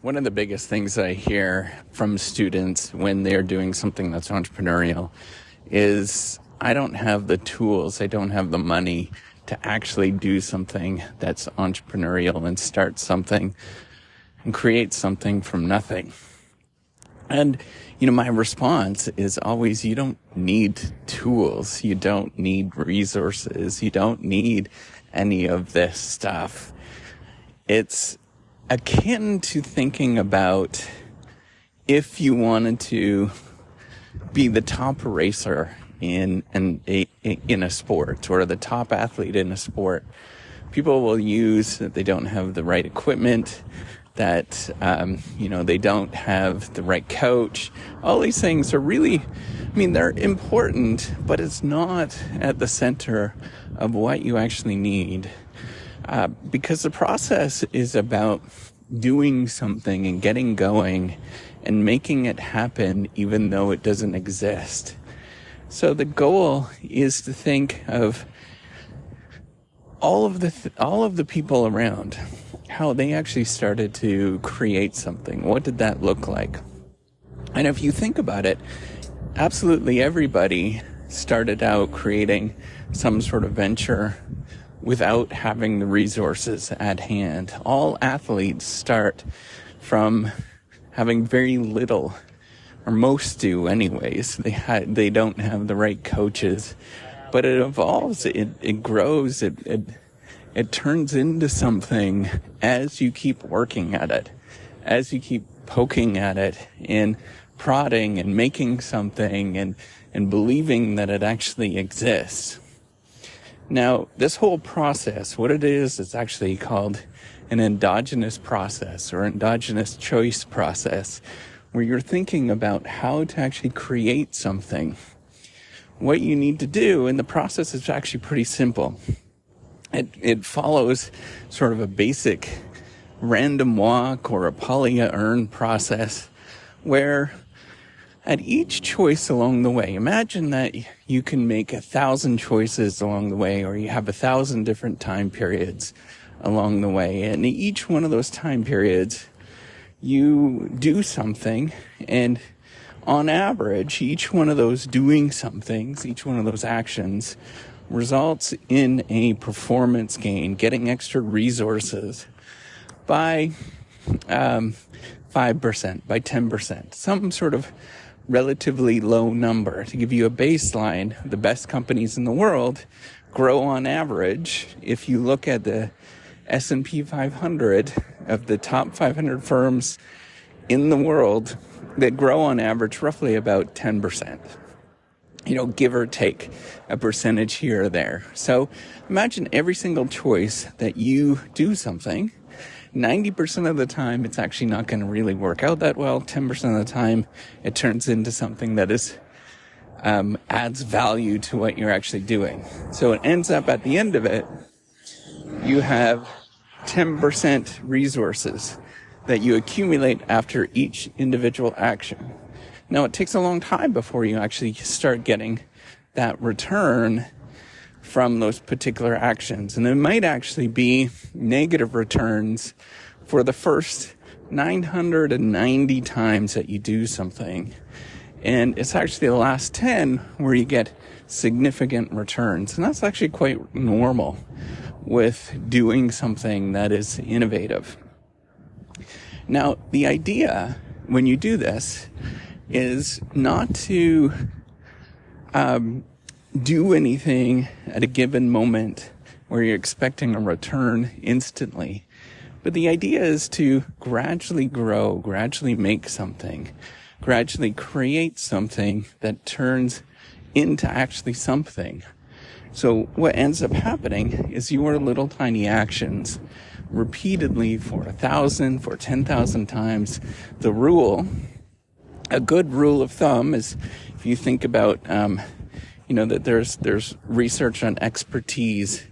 One of the biggest things I hear from students when they're doing something that's entrepreneurial is, I don't have the tools, I don't have the money to actually do something that's entrepreneurial and start something and create something from nothing. And, my response is always, you don't need tools, you don't need resources, you don't need any of this stuff. It's akin to thinking about if you wanted to be the top racer in a sport, or the top athlete in a sport. People will use that they don't have the right equipment, that they don't have the right coach. All these things are really, they're important, but it's not at the center of what you actually need. Because the process is about doing something and getting going and making it happen even though it doesn't exist. So the goal is to think of all of the people around, how they actually started to create something. What did that look like? And if you think about it, absolutely everybody started out creating some sort of venture without having the resources at hand. All athletes start from having very little, or most do anyways. They don't have the right coaches, but it evolves, it grows, it turns into something as you keep working at it, as you keep poking at it and prodding and making something and believing that it actually exists. Now, this whole process, what it is, it's actually called an endogenous process or endogenous choice process, where you're thinking about how to actually create something. What you need to do, and the process is actually pretty simple. It follows sort of a basic random walk or a Polya-Earn process, where at each choice along the way, imagine that you can make 1,000 choices along the way, or you have 1,000 different time periods along the way. And each one of those time periods, you do something, and on average, each one of those doing somethings, each one of those actions results in a performance gain, getting extra resources by 5%, by 10%, some sort of relatively low number. To give you a baseline, the best companies in the world grow on average. If you look at the S&P 500 of the top 500 firms in the world, that grow on average roughly about 10%. Give or take a percentage here or there. So imagine every single choice that you do something, 90% of the time, it's actually not going to really work out that well. 10% of the time, it turns into something that is adds value to what you're actually doing. So it ends up at the end of it, you have 10% resources that you accumulate after each individual action. Now, it takes a long time before you actually start getting that return from those particular actions. And it might actually be negative returns for the first 990 times that you do something. And it's actually the last 10 where you get significant returns. And that's actually quite normal with doing something that is innovative. Now, the idea when you do this is not to do anything at a given moment where you're expecting a return instantly. But the idea is to gradually grow, gradually make something, gradually create something that turns into actually something. So what ends up happening is your little tiny actions repeatedly for 1,000, for 10,000 times. A good rule of thumb is, if you think about, that there's research on expertise.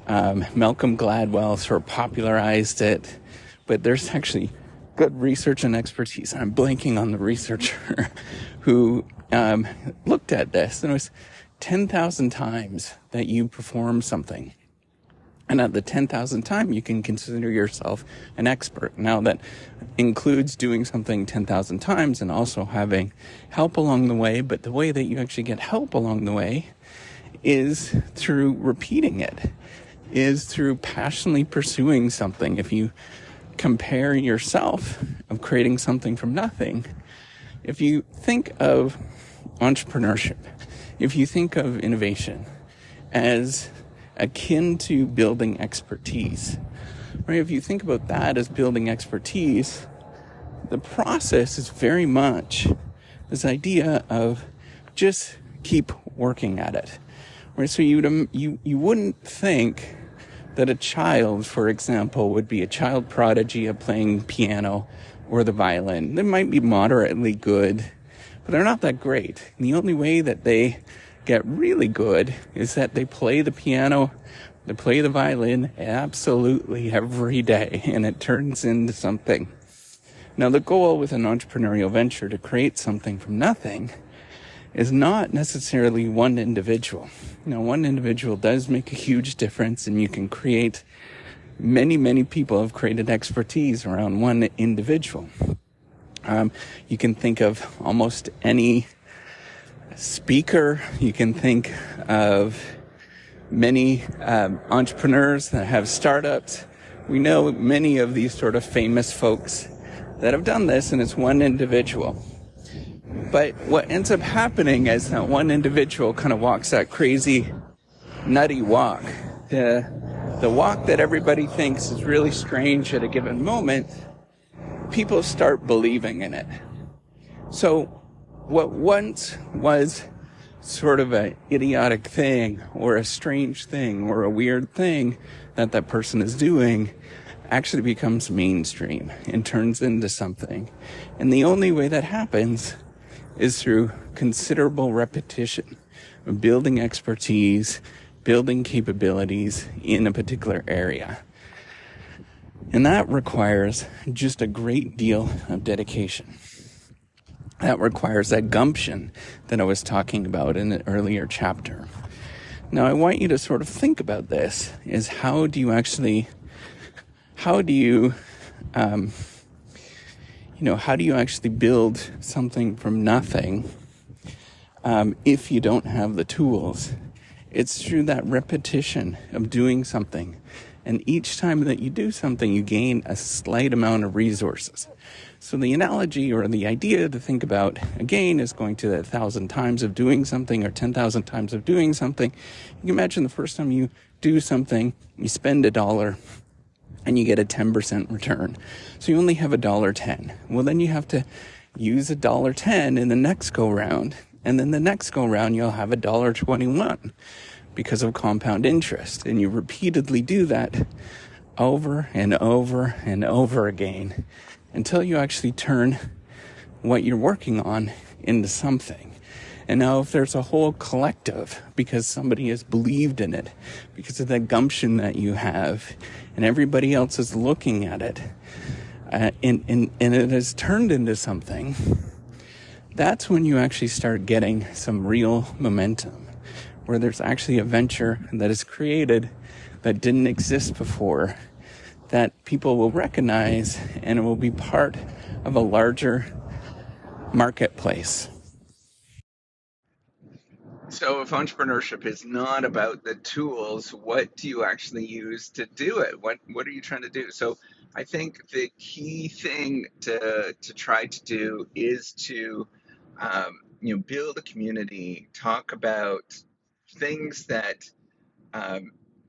Malcolm Gladwell sort of popularized it, but there's actually good research on expertise. I'm blanking on the researcher who looked at this, and it was 10,000 times that you perform something. And at the 10,000th time, you can consider yourself an expert. Now, that includes doing something 10,000 times and also having help along the way. But the way that you actually get help along the way is through repeating it, is through passionately pursuing something. If you compare yourself of creating something from nothing, if you think of entrepreneurship, if you think of innovation as akin to building expertise, right? If you think about that as building expertise, the process is very much this idea of just keep working at it, right? So you wouldn't think that a child, for example, would be a child prodigy at playing piano or the violin. They might be moderately good, but they're not that great. And the only way that they get really good is that they play the piano, they play the violin absolutely every day, and it turns into something. Now, the goal with an entrepreneurial venture to create something from nothing is not necessarily one individual. Now, one individual does make a huge difference, and you can create many people have created expertise around one individual. You can think of almost any speaker. You can think of many entrepreneurs that have startups. We know many of these sort of famous folks that have done this, and it's one individual. But what ends up happening is that one individual kind of walks that crazy, nutty walk. The walk that everybody thinks is really strange at a given moment, people start believing in it. So what once was sort of an idiotic thing or a strange thing or a weird thing that that person is doing actually becomes mainstream and turns into something. And the only way that happens is through considerable repetition of building expertise, building capabilities in a particular area. And that requires just a great deal of dedication. That requires that gumption that I was talking about in an earlier chapter. Now, I want you to sort of think about this, is how do you actually build something from nothing if you don't have the tools? It's through that repetition of doing something. And each time that you do something, you gain a slight amount of resources. So the analogy or the idea to think about, again, is going to 1,000 times of doing something or 10,000 times of doing something. You can imagine the first time you do something, you spend $1 and you get a 10% return. So you only have $1.10. Well, then you have to use $1.10 in the next go round. And then the next go round, you'll have $1.21 because of compound interest. And you repeatedly do that over and over and over again until you actually turn what you're working on into something. And now if there's a whole collective, because somebody has believed in it, because of that gumption that you have, and everybody else is looking at it, and it has turned into something, that's when you actually start getting some real momentum, where there's actually a venture that is created that didn't exist before, that people will recognize, and it will be part of a larger marketplace. So if entrepreneurship is not about the tools, what do you actually use to do it? What are you trying to do? So I think the key thing to try to do is to build a community, talk about things that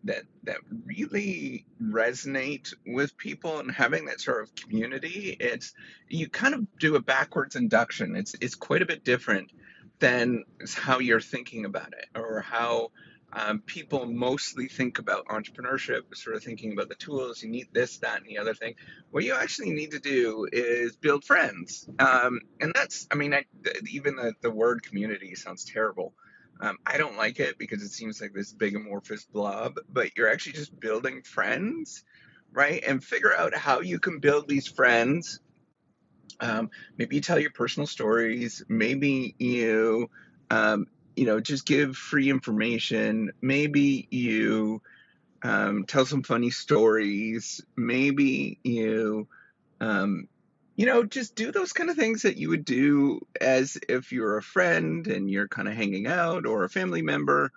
that really resonate with people, and having that sort of community. It's, you kind of do a backwards induction. It's quite a bit different than how you're thinking about it, or how people mostly think about entrepreneurship, sort of thinking about the tools. You need this, that, and the other thing. What you actually need to do is build friends. And that's, even the word community sounds terrible. I don't like it because it seems like this big amorphous blob, but you're actually just building friends, right? And figure out how you can build these friends. Maybe you tell your personal stories. Maybe you just give free information. Maybe you tell some funny stories. Maybe um, just do those kind of things that you would do as if you're a friend and you're kind of hanging out, or a family member,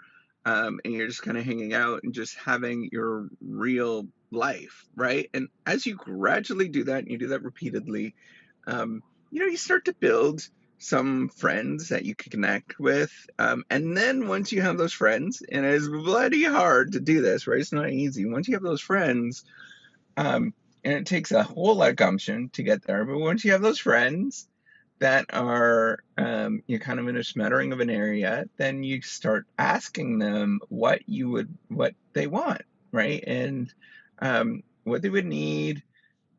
and you're just kind of hanging out and just having your real life, right? And as you gradually do that and you do that repeatedly, um, you start to build some friends that you can connect with. And then once you have those friends, and it's bloody hard to do this, right? It's not easy. Once you have those friends, um, and it takes a whole lot of gumption to get there, but once you have those friends that are, you're kind of in a smattering of an area, then you start asking them what they want, right? And what they would need,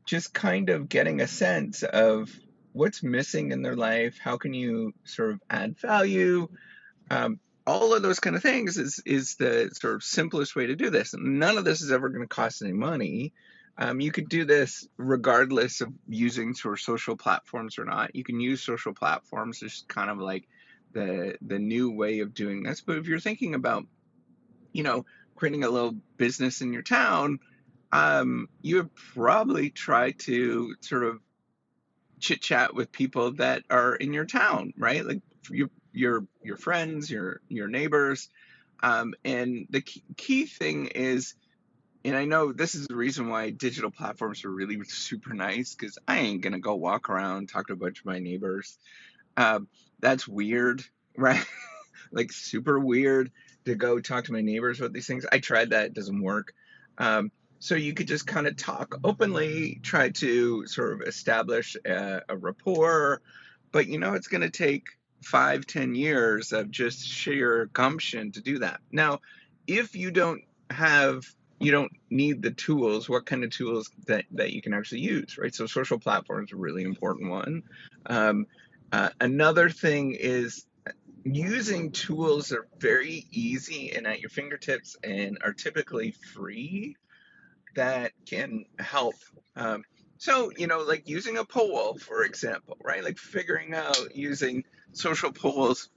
just kind of getting a sense of what's missing in their life. How can you sort of add value? Um, all of those kind of things is the sort of simplest way to do this. None of this is ever going to cost any money. You could do this regardless of using sort of social platforms or not. You can use social platforms as kind of like the new way of doing this. But if you're thinking about, you know, creating a little business in your town, you would probably try to sort of chit chat with people that are in your town, right? Like your friends, your neighbors. And the key thing is, and I know this is the reason why digital platforms are really super nice, because I ain't gonna go walk around talk to a bunch of my neighbors. Um, that's weird, right? Like super weird to go talk to my neighbors about these things. I tried that, it doesn't work. So you could just kind of talk openly, try to sort of establish a rapport, but it's going to take 5-10 years of just sheer gumption to do that. Now, if you don't need the tools, what kind of tools that you can actually use, right? So social platforms are a really important one. Um, Another thing is using tools that are very easy and at your fingertips and are typically free, that can help. Like using a poll, for example, right? Like figuring out using social polls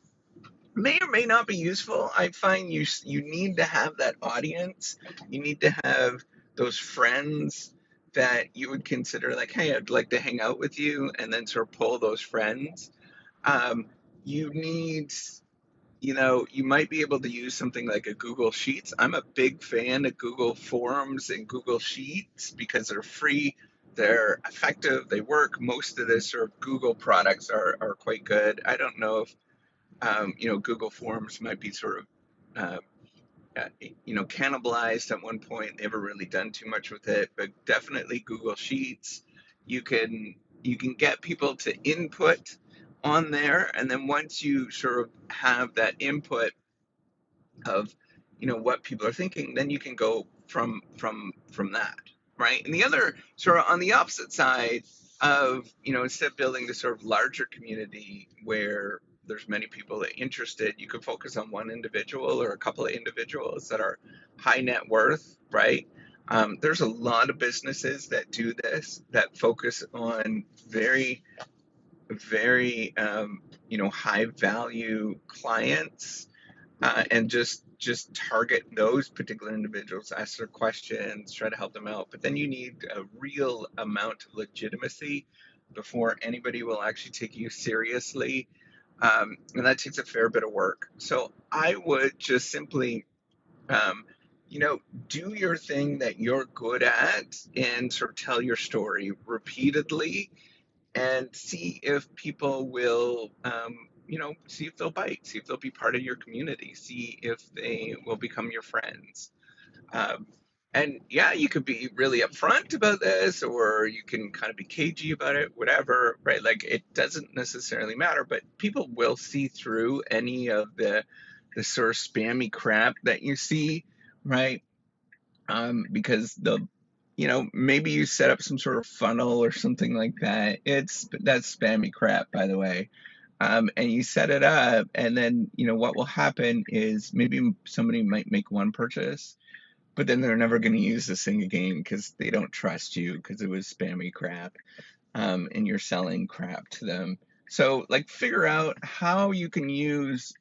may or may not be useful. I find you need to have that audience. You need to have those friends that you would consider like, hey, I'd like to hang out with you, and then sort of pull those friends. Um, you need you might be able to use something like a Google Sheets. I'm a big fan of Google Forms and Google Sheets because they're free, they're effective, they work. Most of the sort of Google products are quite good. I don't know if Google Forms might be sort of cannibalized at one point. They haven't really done too much with it, but definitely Google Sheets. You can you can get people to input on there, and then once you sort of have that input of what people are thinking, then you can go from that, right? And the other sort of on the opposite side of instead of building this sort of larger community where there's many people that are interested, you could focus on one individual or a couple of individuals that are high net worth, right? There's a lot of businesses that do this, that focus on very very high value clients, and just target those particular individuals, ask their questions, try to help them out. But then you need a real amount of legitimacy before anybody will actually take you seriously, and that takes a fair bit of work. So I would just simply, um, you know, do your thing that you're good at and sort of tell your story repeatedly, and see if people will, see if they'll bite, see if they'll be part of your community, see if they will become your friends. Um, and yeah, you could be really upfront about this, or you can kind of be cagey about it, whatever, right? Like it doesn't necessarily matter, but people will see through any of the sort of spammy crap that you see, right? Because maybe you set up some sort of funnel or something like that. That's spammy crap, by the way. And you set it up, and then what will happen is maybe somebody might make one purchase, but then they're never going to use this thing again because they don't trust you because it was spammy crap, and you're selling crap to them. So like figure out how you can use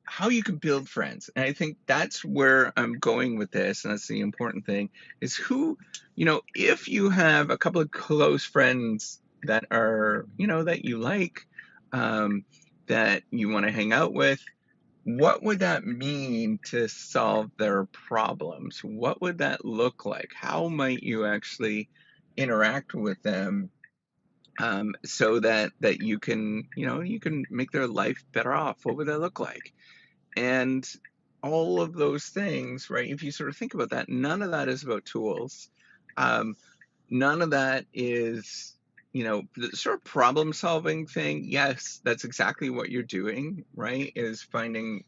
how you can build friends. And I think that's where I'm going with this. And that's the important thing is who, if you have a couple of close friends that are, that you like, um, that you want to hang out with, what would that mean to solve their problems? What would that look like? How might you actually interact with them, so that you can, you can make their life better off? What would that look like? And all of those things, right? If you sort of think about that, none of that is about tools. Um, None of that is, the sort of problem solving thing. Yes, that's exactly what you're doing, right? Is finding,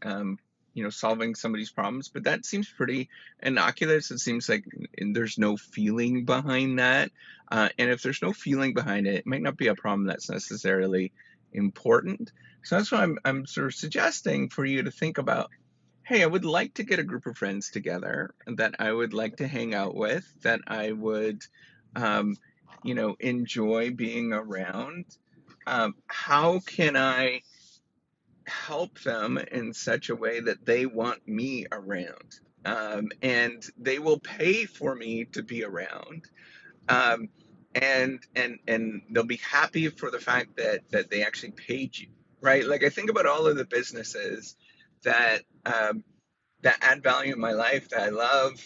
solving somebody's problems. But that seems pretty innocuous. It seems like there's no feeling behind that. And if there's no feeling behind it, it might not be a problem that's necessarily important. So that's why I'm sort of suggesting for you to think about, hey, I would like to get a group of friends together that I would like to hang out with, that I would, um, enjoy being around. How can I help them in such a way that they want me around? And they will pay for me to be around. Um, and they'll be happy for the fact that they actually paid you, right? Like I think about all of the businesses that that add value in my life that I love.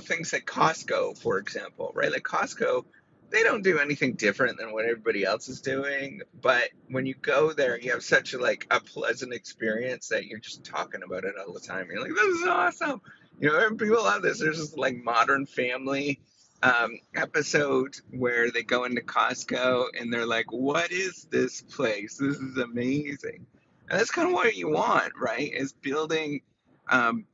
Things like Costco, for example, right? Like Costco, they don't do anything different than what everybody else is doing. But when you go there, you have such a pleasant experience that you're just talking about it all the time. You're like, this is awesome. People love this. There's this like Modern Family episode where they go into Costco and they're like, what is this place? This is amazing. And that's kind of what you want, right? Is building, um,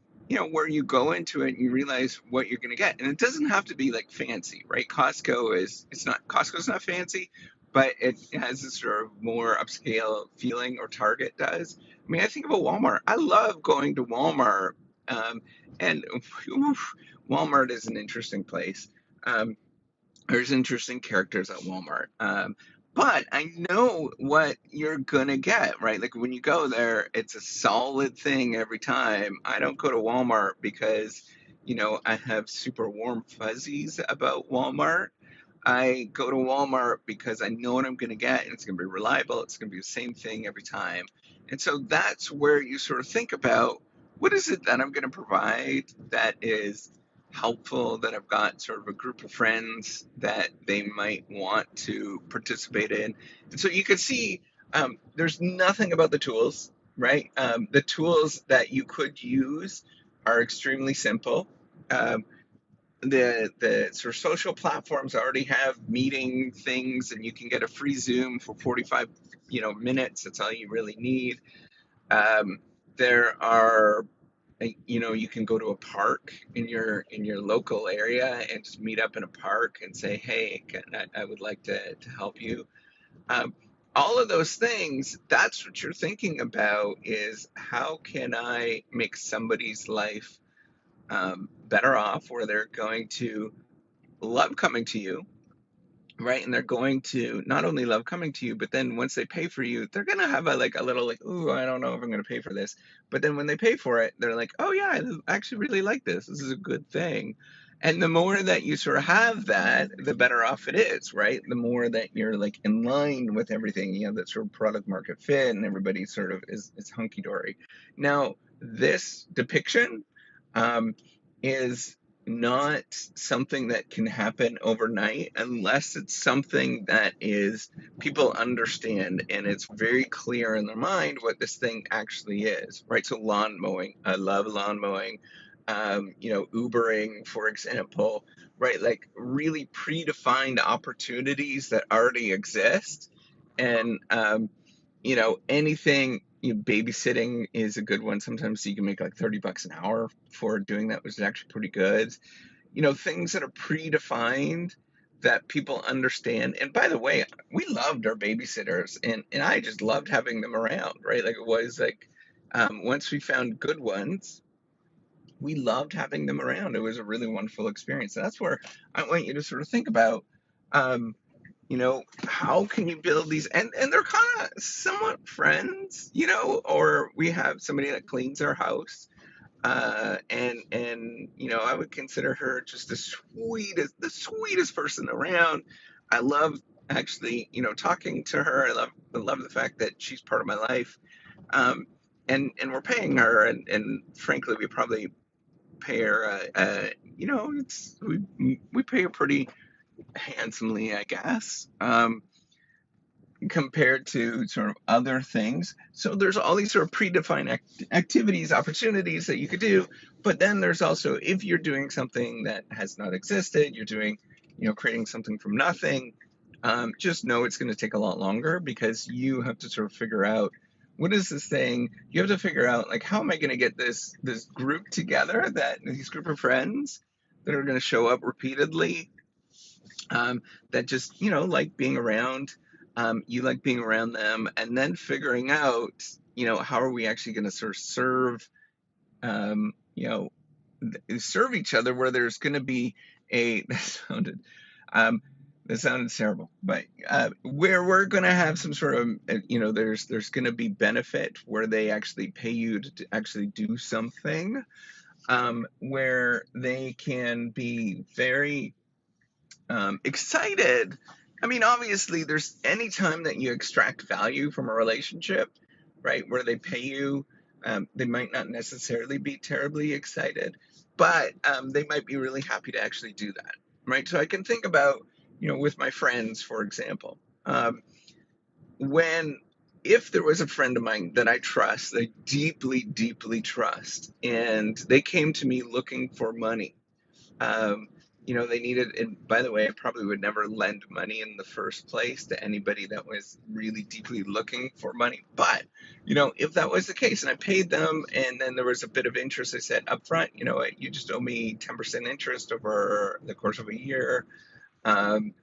where you go into it and you realize what you're going to get. And it doesn't have to be like fancy, right? Costco's not fancy, but it has this sort of more upscale feeling, or Target does. I mean, I think about Walmart. I love going to Walmart. Um, and oof, Walmart is an interesting place. Um, there's interesting characters at Walmart. But I know what you're gonna get, right? Like when you go there, it's a solid thing every time. I don't go to Walmart because, I have super warm fuzzies about Walmart. I go to Walmart because I know what I'm going to get and it's going to be reliable. It's going to be the same thing every time. And so that's where you sort of think about, what is it that I'm going to provide that is helpful, that I've got sort of a group of friends that they might want to participate in. And so you can see, there's nothing about the tools, right? The tools that you could use are extremely simple. Um, the sort of social platforms already have meeting things, and you can get a free Zoom for 45 minutes. That's all you really need. um, there are you can go to a park in your local area and just meet up in a park and say, hey, I would like to help you. um, all of those things, that's what you're thinking about, is how can I make somebody's life better off, where they're going to love coming to you, right? And they're going to not only love coming to you, but then once they pay for you, they're gonna have a little like, ooh, I don't know if I'm gonna pay for this. But then when they pay for it, they're like, oh yeah, I actually really like this. This is a good thing. And the more that you sort of have that, the better off it is, right? The more that you're like in line with everything, you have that sort of product market fit, and everybody sort of is hunky dory. Now, this depiction, um, is not something that can happen overnight, unless it's something that is people understand and it's very clear in their mind what this thing actually is, right? So lawn mowing, I love lawn mowing. Ubering, for example, right? Like really predefined opportunities that already exist. And anything, babysitting is a good one. Sometimes you can make like $30 an hour for doing that, which is actually pretty good. Things that are predefined that people understand. And by the way, we loved our babysitters, and I just loved having them around, right? Like it was like, once we found good ones, we loved having them around. It was a really wonderful experience. And that's where I want you to sort of think about, um, how can you build these, and they're kind of somewhat friends, or we have somebody that cleans our house, and I would consider her just the sweetest person around. I love actually, talking to her. I love the fact that she's part of my life. Um, and we're paying her, and frankly, we probably pay her. It's we pay her pretty handsomely, I guess. Compared to sort of other things. So there's all these sort of predefined activities, opportunities that you could do. But then there's also, if you're doing something that has not existed, you're doing, creating something from nothing, just know it's going to take a lot longer, because you have to sort of figure out, what is this thing? You have to figure out, like, how am I going to get this group together, these group of friends that are going to show up repeatedly, that just, like being around, you like being around them, and then figuring out, how are we actually going to sort of serve, um, you know, serve each other, where there's going to be that um, sounded terrible, but where we're going to have some sort of, there's going to be benefit where they actually pay you to actually do something, where they can be very excited. I mean, obviously, there's any time that you extract value from a relationship, right, where they pay you, they might not necessarily be terribly excited, but they might be really happy to actually do that, right? So I can think about, with my friends, for example, when if there was a friend of mine that I trust, that I deeply, deeply trust, and they came to me looking for money, um, they needed, and by the way, I probably would never lend money in the first place to anybody that was really deeply looking for money. But, if that was the case and I paid them, and then there was a bit of interest, I said up front, you just owe me 10% interest over the course of a year. Um,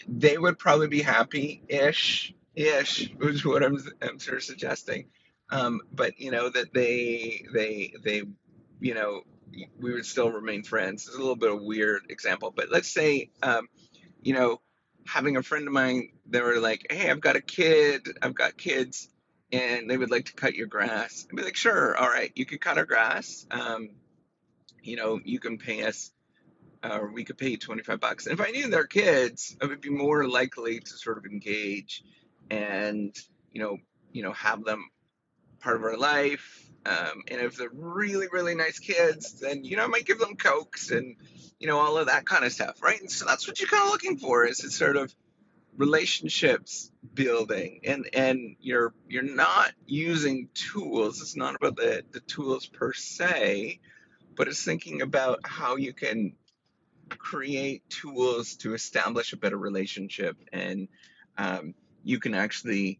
they would probably be happy-ish, which is what I'm sort of suggesting. But that they you know we would still remain friends. It's a little bit of a weird example, but let's say, you know having a friend of mine, they were like, hey, I've got kids, and they would like to cut your grass. I'd be like, sure, all right, you can cut our grass. You can pay us, or we could pay you $25. And if I knew their kids, I would be more likely to sort of engage, and have them part of our life. And if they're really, really nice kids, then I might give them cokes and all of that kind of stuff, right? And so that's what you're kind of looking for, is it's sort of relationships building, and you're not using tools. It's not about the tools per se, but it's thinking about how you can create tools to establish a better relationship, and um, you can actually,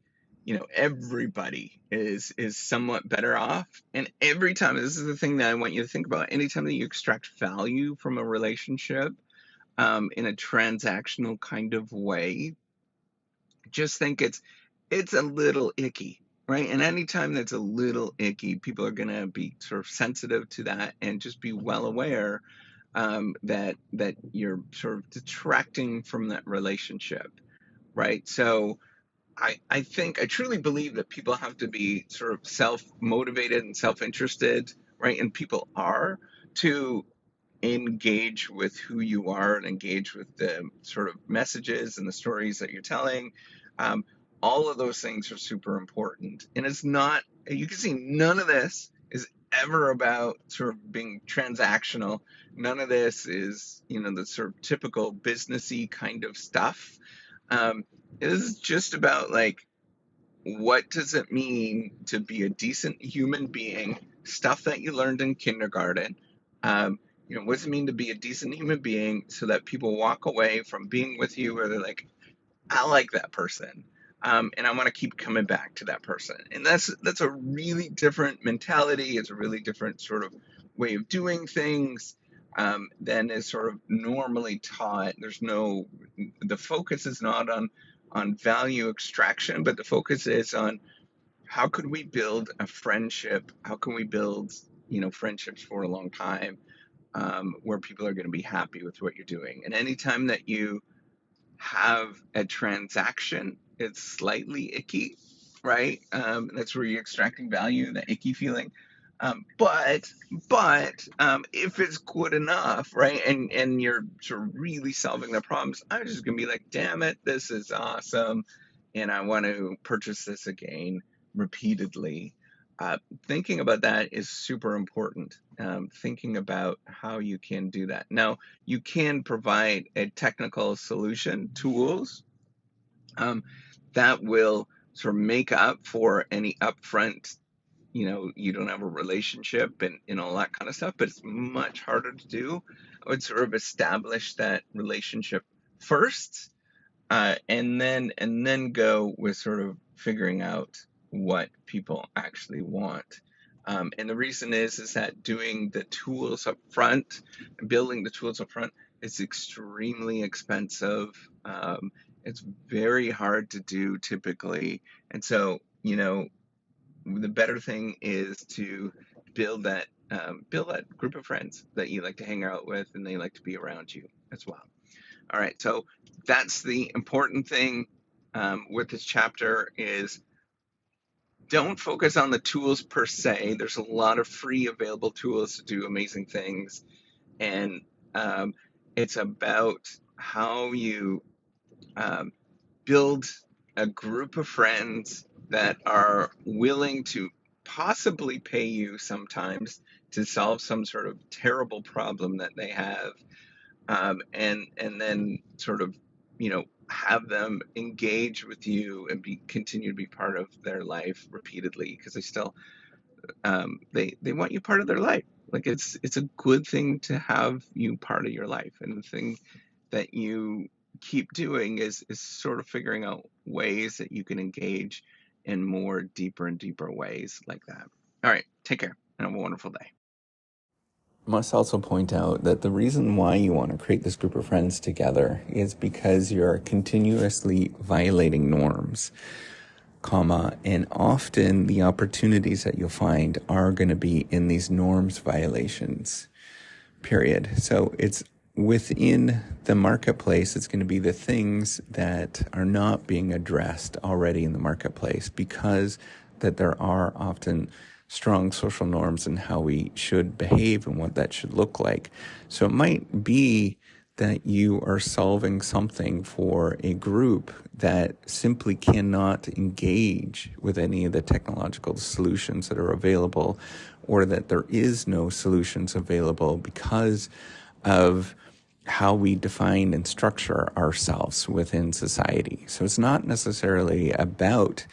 everybody is somewhat better off. And every time, this is the thing that I want you to think about, anytime that you extract value from a relationship, in a transactional kind of way, just think it's a little icky, right? And anytime that's a little icky, people are going to be sort of sensitive to that, and just be well aware, that you're sort of detracting from that relationship, right? So I truly believe that people have to be sort of self-motivated and self-interested, right? And people are, to engage with who you are, and engage with the sort of messages and the stories that you're telling. Um, all of those things are super important. And it's not, you can see, none of this is ever about sort of being transactional. None of this is, the sort of typical businessy kind of stuff. It is just about, like, what does it mean to be a decent human being? Stuff that you learned in kindergarten. What does it mean to be a decent human being, so that people walk away from being with you where they're like, I like that person, and I want to keep coming back to that person. And that's a really different mentality. It's a really different sort of way of doing things, than is sort of normally taught. The focus is not on value extraction, but the focus is on, how could we build a friendship? How can we build, friendships for a long time, where people are going to be happy with what you're doing? And anytime that you have a transaction, it's slightly icky, right? That's where you're extracting value, the icky feeling. But if it's good enough, right, and you're sort of really solving the problems, I'm just gonna be like, damn it, this is awesome, and I want to purchase this again repeatedly. Thinking about that is super important. Thinking about how you can do that. Now, you can provide a technical solution, tools, um, that will sort of make up for any upfront, you don't have a relationship and all that kind of stuff, but it's much harder to do. I would sort of establish that relationship first, and then go with sort of figuring out what people actually want. And the reason is that doing the tools up front, building the tools up front, is extremely expensive. It's very hard to do typically, and so the better thing is to build that group of friends that you like to hang out with and they like to be around you as well. All right, so that's the important thing with this chapter is don't focus on the tools per se. There's a lot of free available tools to do amazing things, and it's about how you um, build a group of friends that are willing to possibly pay you sometimes to solve some sort of terrible problem that they have, and then sort of have them engage with you and continue to be part of their life repeatedly because they still they want you part of their life. Like it's a good thing to have you part of your life, and the thing that you keep doing is sort of figuring out ways that you can engage in more deeper and deeper ways like that. All right, take care and have a wonderful day. Must also point out that the reason why you want to create this group of friends together is because you're continuously violating norms, and often the opportunities that you'll find are going to be in these norms violations, period. So it's within the marketplace, it's going to be the things that are not being addressed already in the marketplace because that there are often strong social norms and how we should behave and what that should look like. So it might be that you are solving something for a group that simply cannot engage with any of the technological solutions that are available, or that there is no solutions available because of how we define and structure ourselves within society. So it's not necessarily about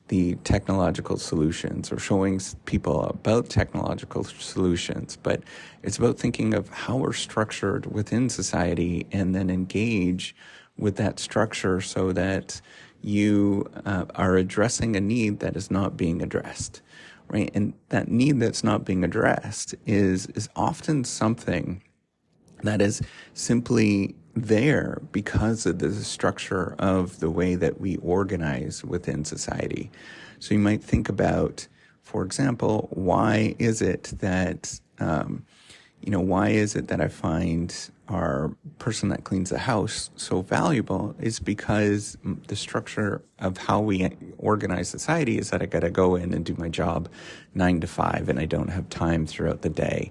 the technological solutions or showing people about technological solutions, but it's about thinking of how we're structured within society and then engage with that structure so that you are addressing a need that is not being addressed, right? And that need that's not being addressed is often something that is simply there because of the structure of the way that we organize within society. So you might think about, for example, why is it that I find our person that cleans the house so valuable? Is because the structure of how we organize society is that I got to go in and do my job 9 to 5, and I don't have time throughout the day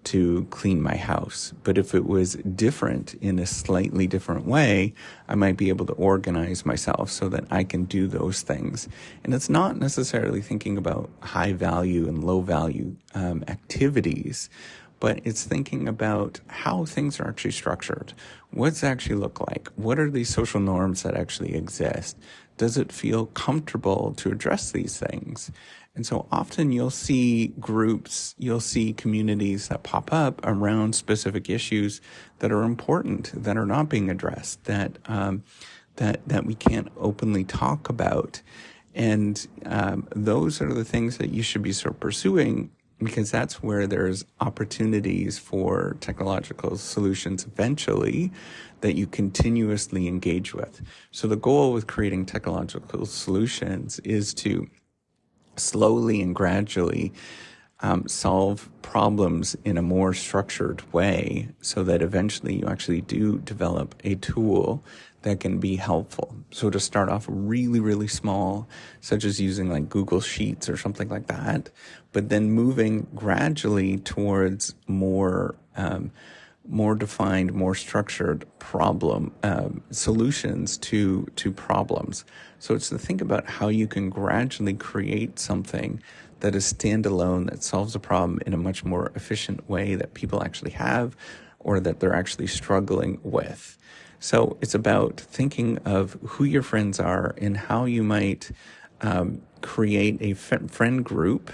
to clean my house. But if it was different in a slightly different way, I might be able to organize myself so that I can do those things. And it's not necessarily thinking about high value and low value activities, but it's thinking about how things are actually structured. What's it actually look like? What are these social norms that actually exist? Does it feel comfortable to address these things? And so often you'll see groups, you'll see communities that pop up around specific issues that are important, that are not being addressed, that we can't openly talk about. And those are the things that you should be sort of pursuing, because that's where there's opportunities for technological solutions eventually that you continuously engage with. So the goal with creating technological solutions is to slowly and gradually solve problems in a more structured way so that eventually you actually do develop a tool that can be helpful. So to start off really, really small, such as using like Google Sheets or something like that, but then moving gradually towards more defined, more structured problem solutions to problems. So it's to think about how you can gradually create something that is standalone, that solves a problem in a much more efficient way that people actually have or that they're actually struggling with. So it's about thinking of who your friends are and how you might create a friend group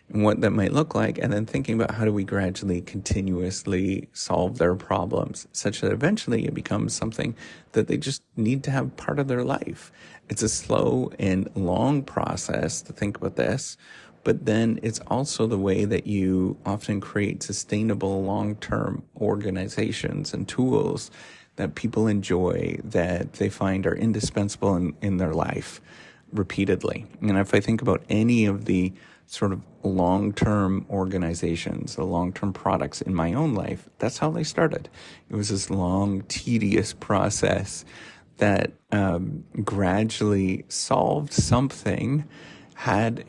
and what that might look like, and then thinking about how do we gradually, continuously solve their problems such that eventually it becomes something that they just need to have part of their life. It's a slow and long process to think about this, but then it's also the way that you often create sustainable long-term organizations and tools that people enjoy, that they find are indispensable in their life repeatedly. And if I think about any of the sort of long-term organizations, the long-term products in my own life, that's how they started. It was this long, tedious process that gradually solved something, had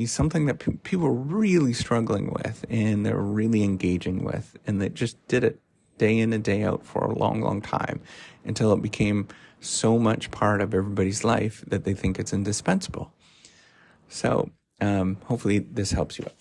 something that people were really struggling with and they were really engaging with, and they just did it day in and day out for a long, long time until it became so much part of everybody's life that they think it's indispensable. So hopefully this helps you out.